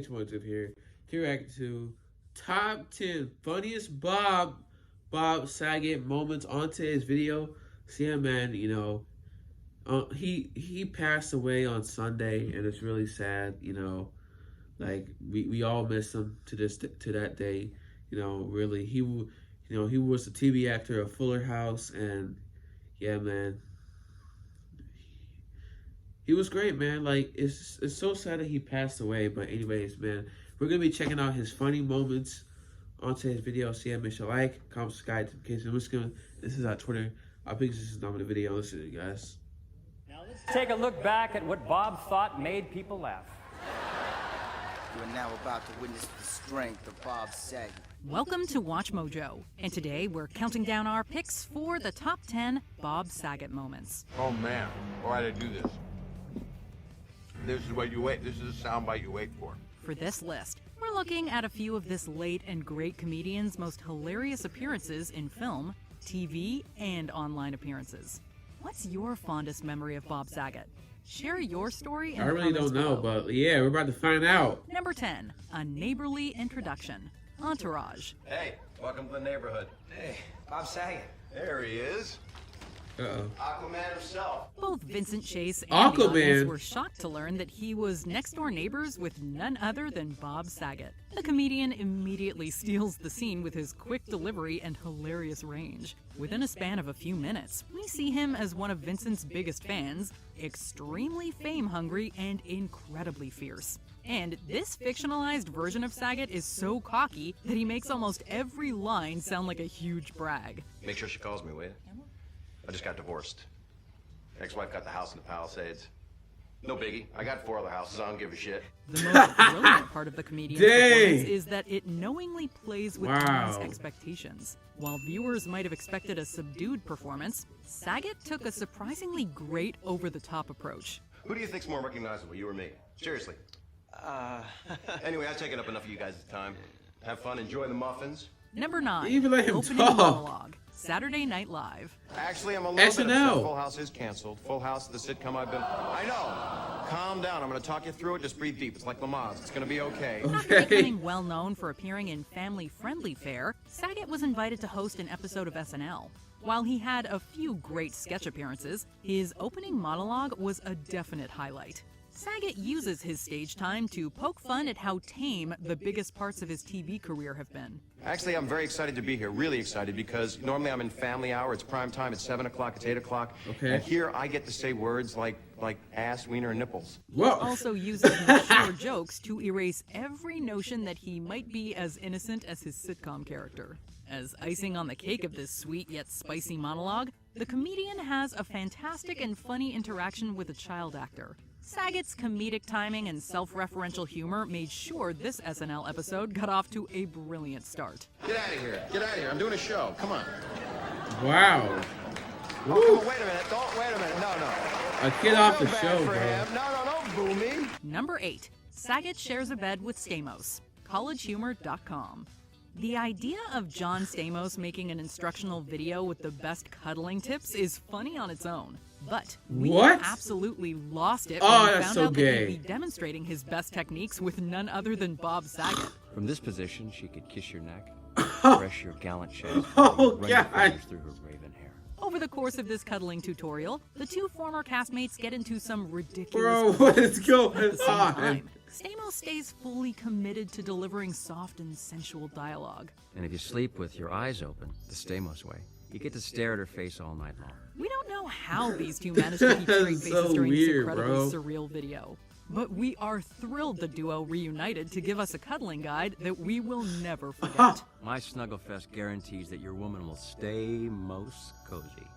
2022 here. Here reacting to top 10 funniest Bob Saget moments onto his video. See, yeah, man, he passed away on Sunday, and it's really sad. Like we all miss him to that day. Really, he was the TV actor of Fuller House, and yeah, man, he was great, man. Like it's so sad that he passed away. But anyways, man, we're gonna be checking out his funny moments onto his video. See, make sure like, comment, subscribe, notifications. This is our Twitter. I think this is the name of the video. Listen to it, guys. Now let's take a look back at what Bob thought made people laugh. You are now about to witness the strength of Bob Saget. Welcome to Watch Mojo, and today we're counting down our picks for the top 10 Bob Saget moments. Oh man, why did I do this? This is what you wait. This is the soundbite you wait for. For this list, we're looking at a few of this late and great comedian's most hilarious appearances in film, TV, and online appearances. What's your fondest memory of Bob Saget? Share your story in I the really comments don't know, below. but yeah, we're about to find out. Number 10, a neighborly introduction. Entourage. Hey, welcome to the neighborhood. Hey, Bob Saget. There he is. Uh-oh. Aquaman himself. Both Vincent Chase and the Aquaman. audience were shocked to learn that he was next-door neighbors with none other than Bob Saget. The comedian immediately steals the scene with his quick delivery and hilarious range. Within a span of a few minutes, we see him as one of Vincent's biggest fans, extremely fame-hungry and incredibly fierce. And this fictionalized version of Saget is so cocky that he makes almost every line sound like a huge brag. Make sure she calls me, will you? I just got divorced. Ex-wife got the house in the Palisades. No biggie. I got 4 other houses. I don't give a shit. The most brilliant part of the comedian's performance is that it knowingly plays with audience expectations. While viewers might have expected a subdued performance, Saget took a surprisingly great over-the-top approach. Who do you think's more recognizable, you or me? Seriously. Anyway, I've taken up enough of you guys' time. Have fun, enjoy the muffins. Number 9, Even let him opening talk. monologue. Saturday Night Live. Actually, I'm a little bit SNL. upset. Full House is canceled. Full House, the sitcom I've been... I know. Calm down. I'm going to talk you through it. Just breathe deep. It's like Lamaze. It's going to be okay. After becoming well known for appearing in Family Friendly Fare, Saget was invited to host an episode of SNL. While he had a few great sketch appearances, his opening monologue was a definite highlight. Saget uses his stage time to poke fun at how tame the biggest parts of his TV career have been. Actually, I'm very excited to be here, really excited, because normally I'm in family hour, it's prime time, it's 7 o'clock, it's 8 o'clock, and here I get to say words like ass, wiener, and nipples. He also uses mature jokes to erase every notion that he might be as innocent as his sitcom character. As icing on the cake of this sweet yet spicy monologue, the comedian has a fantastic and funny interaction with a child actor. Saget's comedic timing and self-referential humor made sure this SNL episode got off to a brilliant start. Get out of here. Get out of here. I'm doing a show. Come on. Wow. Oh, come on, wait a minute. Wait a minute. No. A kid off the Feel bad show, for bro. him. No, don't boo me. Number 8. Saget shares a bed with Stamos. collegehumor.com. The idea of John Stamos making an instructional video with the best cuddling tips is funny on its own. But we absolutely lost it when we found out that he'd be demonstrating his best techniques with none other than Bob Saget. From this position, she could kiss your neck, brush your gallant shades, run your fingers through her raven hair. Over the course of this cuddling tutorial, the two former castmates get into some ridiculous Bro, what is going at the same on? time. Stamos stays fully committed to delivering soft and sensual dialogue. And if you sleep with your eyes open, the Stamos way, you get to stare at her face all night long. We don't know how these two managed to keep straight faces during this weird, incredibly surreal video. But we are thrilled the duo reunited to give us a cuddling guide that we will never forget. My Snugglefest guarantees that your woman will stay most cozy.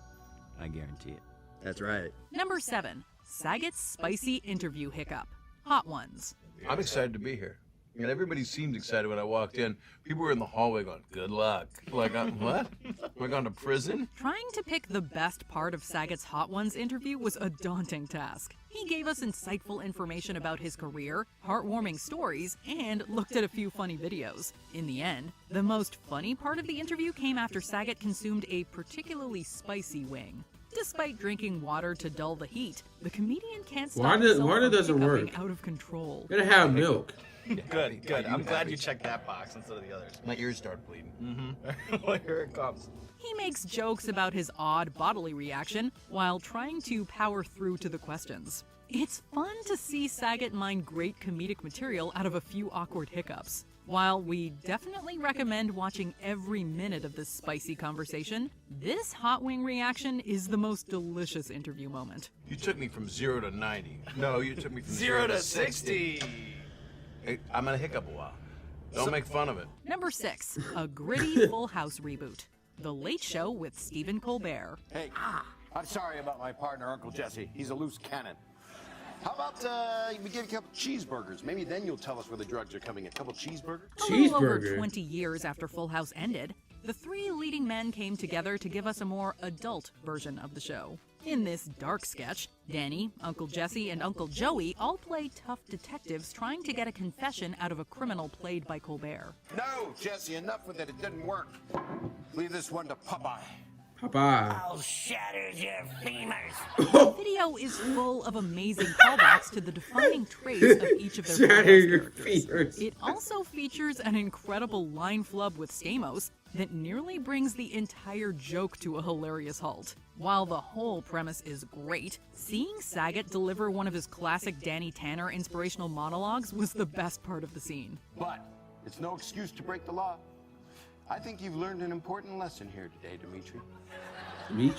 I guarantee it. That's right. Number 7. Saget's spicy interview hiccup. Hot Ones. I'm excited to be here. And everybody seemed excited when I walked in. People were in the hallway going, good luck. Like, what? Am I going to prison? Trying to pick the best part of Saget's Hot Ones interview was a daunting task. He gave us insightful information about his career, heartwarming stories, and looked at a few funny videos. In the end, the most funny part of the interview came after Saget consumed a particularly spicy wing. Despite drinking water to dull the heat, the comedian can't stop himself from doesn't hiccuping work. out of control. Gotta have milk. Good, good. I'm glad you checked that box instead of the others. My ears start bleeding. Mm-hmm. Well, here it comes. He makes jokes about his odd bodily reaction while trying to power through to the questions. It's fun to see Saget mine great comedic material out of a few awkward hiccups. While we definitely recommend watching every minute of this spicy conversation, this hot wing reaction is the most delicious interview moment. You took me from 0 to 90. No, you took me from 0 to 60. Hey, I'm gonna hiccup a while. Don't make fun of it. Number 6, a gritty Full House reboot. The Late Show with Stephen Colbert. Hey, I'm sorry about my partner, Uncle Jesse. He's a loose cannon. How about we get a couple cheeseburgers? Maybe then you'll tell us where the drugs are coming in. A couple cheeseburgers? A little over 20 years after Full House ended, the 3 leading men came together to give us a more adult version of the show. In this dark sketch, Danny, Uncle Jesse, and Uncle Joey all play tough detectives trying to get a confession out of a criminal played by Colbert. No, Jesse, enough with it. It didn't work. Leave this one to Popeye. Papa. I'll shatter your femurs. The video is full of amazing callbacks to the defining traits of each of their Shatter your characters. femurs. It also features an incredible line flub with Stamos that nearly brings the entire joke to a hilarious halt. While the whole premise is great, seeing Saget deliver one of his classic Danny Tanner inspirational monologues was the best part of the scene. But it's no excuse to break the law. I think you've learned an important lesson here today, Dimitri.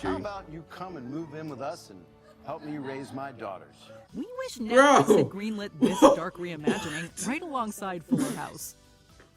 How about you come and move in with us and help me raise my daughters? We wish Netflix had greenlit this dark reimagining right alongside Fuller House.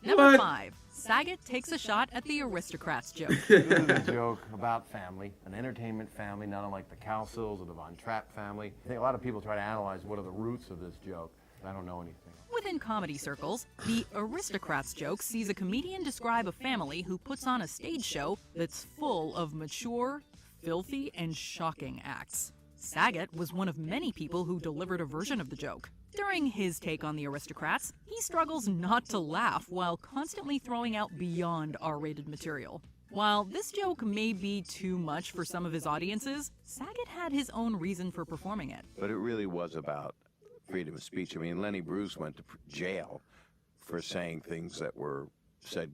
Number 5. Saget takes a shot at the aristocrats joke. This is a joke about family, an entertainment family, not unlike the Cowsills or the Von Trapp family. I think a lot of people try to analyze what are the roots of this joke. I don't know anything. Within comedy circles, the aristocrats joke sees a comedian describe a family who puts on a stage show that's full of mature, filthy, and shocking acts. Saget was one of many people who delivered a version of the joke. During his take on the aristocrats, he struggles not to laugh while constantly throwing out beyond R-rated material. While this joke may be too much for some of his audiences, Saget had his own reason for performing it. But it really was about freedom of speech. I mean, Lenny Bruce went to jail for saying things that were said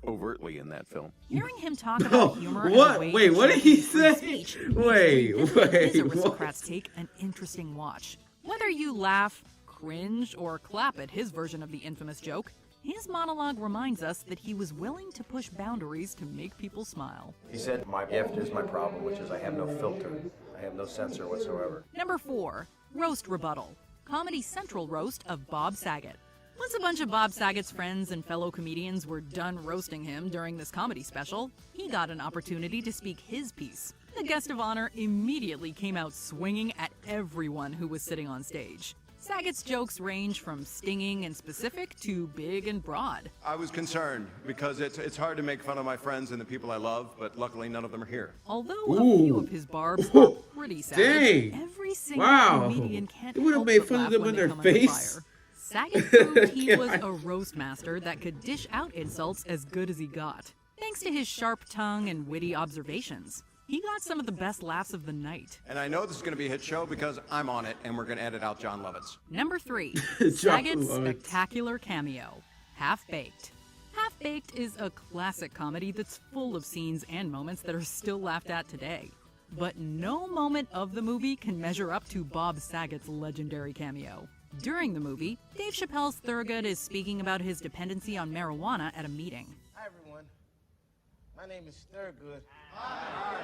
overtly in that film. Hearing him talk about humor What? and the way Wait, what did he say? Speech, Wait, his what? aristocrats take an interesting watch. Whether you laugh, cringe, or clap at his version of the infamous joke, his monologue reminds us that he was willing to push boundaries to make people smile. He said, my gift is my problem, which is I have no filter. I have no censor whatsoever. Number 4, Roast Rebuttal. Comedy Central roast of Bob Saget. Once a bunch of Bob Saget's friends and fellow comedians were done roasting him during this comedy special, he got an opportunity to speak his piece. The guest of honor immediately came out swinging at everyone who was sitting on stage. Saget's jokes range from stinging and specific to big and broad. I was concerned because it's hard to make fun of my friends and the people I love, but luckily none of them are here. Although a few of his barbs are pretty savage, Dang. every single comedian can't You would have help made but fun of laugh them when in they their come under face. fire. Saget proved he was a roast master that could dish out insults as good as he got. Thanks to his sharp tongue and witty observations, he got some of the best laughs of the night. And I know this is going to be a hit show because I'm on it and we're going to edit out John Lovitz. Number 3, John Saget's Lovitz. spectacular cameo, Half-Baked. Half-Baked is a classic comedy that's full of scenes and moments that are still laughed at today. But no moment of the movie can measure up to Bob Saget's legendary cameo. During the movie, Dave Chappelle's Thurgood is speaking about his dependency on marijuana at a meeting. Hi, everyone. My name is Thurgood. Hi.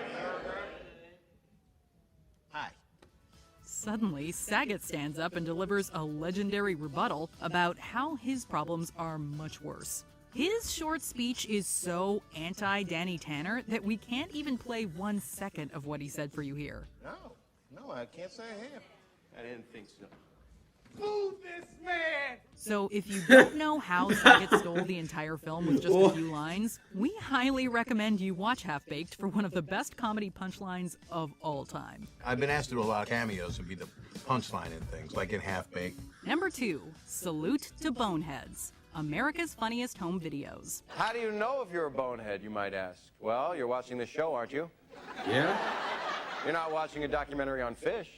Suddenly, Saget stands up and delivers a legendary rebuttal about how his problems are much worse. His short speech is so anti-Danny Tanner that we can't even play 1 second of what he said for you here. No, I can't say I have. I didn't think so. Move this man! So if you don't know how Saget stole the entire film with just a few lines, we highly recommend you watch Half-Baked for one of the best comedy punchlines of all time. I've been asked to do a lot of cameos and be the punchline in things, like in Half-Baked. Number 2, Salute to Boneheads, America's Funniest Home Videos. How do you know if you're a bonehead, you might ask? Well, you're watching this show, aren't you? Yeah? You're not watching a documentary on fish.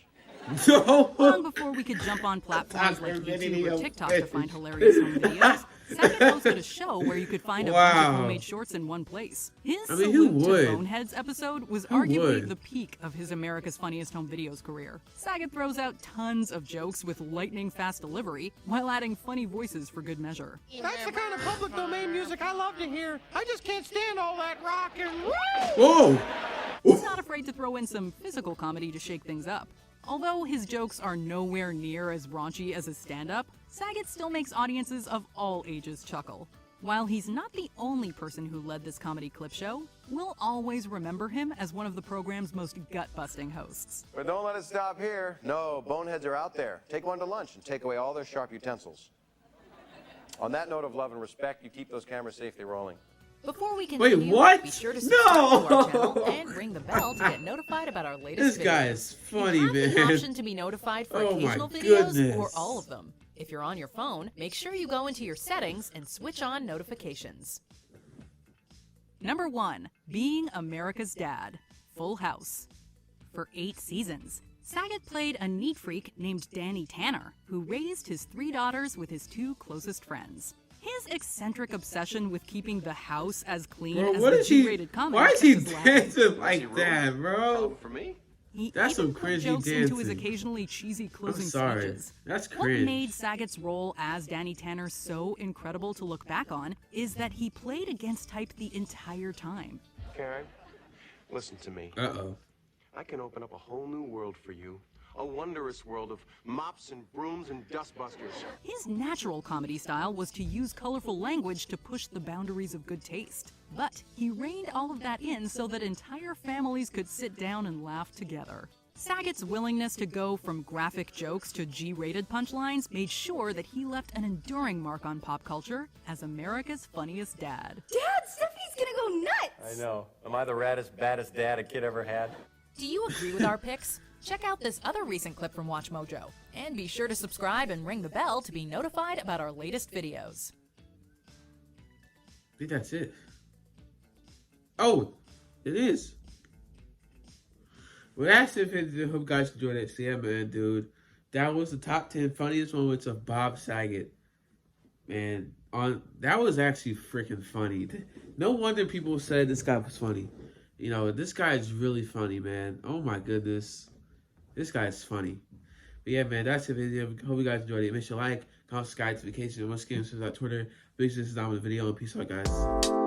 Long before we could jump on platforms like YouTube or TikTok to find hilarious home videos, Saget hosted a show where you could find a bunch of homemade shorts in one place. His Salute to Boneheads episode was arguably the peak of his America's Funniest Home Videos career. Saget throws out tons of jokes with lightning-fast delivery, while adding funny voices for good measure. That's the kind of public domain music I love to hear. I just can't stand all that rock and roll. Whoa! He's not afraid to throw in some physical comedy to shake things up. Although his jokes are nowhere near as raunchy as his stand-up, Saget still makes audiences of all ages chuckle. While he's not the only person who led this comedy clip show, we'll always remember him as one of the program's most gut-busting hosts. But don't let it stop here. No, boneheads are out there. Take one to lunch and take away all their sharp utensils. On that note of love and respect, you keep those cameras safely rolling. Before we continue, what? be sure to subscribe to our channel and ring the bell to get notified about our latest videos. This guy is funny, you have man. the option to be notified for occasional videos or all of them. If you're on your phone, make sure you go into your settings and switch on notifications. Number 1. Being America's Dad. Full House. For 8 seasons, Saget played a neat freak named Danny Tanner, who raised his 3 daughters with his 2 closest friends. His eccentric obsession with keeping the house as clean as the G-rated comedy. Why is he dancing like that, bro? For me? That's some cringy jokes dancing. into his occasionally cheesy closing speeches. That's What cringe. made Saget's role as Danny Tanner so incredible to look back on is that he played against type the entire time. Karen, listen to me. Uh-oh. I can open up a whole new world for you. A wondrous world of mops and brooms and dustbusters. His natural comedy style was to use colorful language to push the boundaries of good taste. But he reined all of that in so that entire families could sit down and laugh together. Saget's willingness to go from graphic jokes to G-rated punchlines made sure that he left an enduring mark on pop culture as America's funniest dad. Dad, Steffi's gonna go nuts! I know. Am I the raddest, baddest dad a kid ever had? Do you agree with our picks? Check out this other recent clip from Watch Mojo. And be sure to subscribe and ring the bell to be notified about our latest videos. I think that's it. Oh, it is. Well, that's it. I hope you guys enjoyed it. So yeah, man, dude. That was the top 10 funniest moments of Bob Saget. Man, that was actually freaking funny. No wonder people said this guy was funny. You know, this guy is really funny, man. Oh my goodness. This guy is funny. But yeah, man, that's the video. Hope you guys enjoyed it. Make sure you like, comment, subscribe, notifications, and once again, subscribe to Twitter. Make sure this is down with the video, and peace out, guys.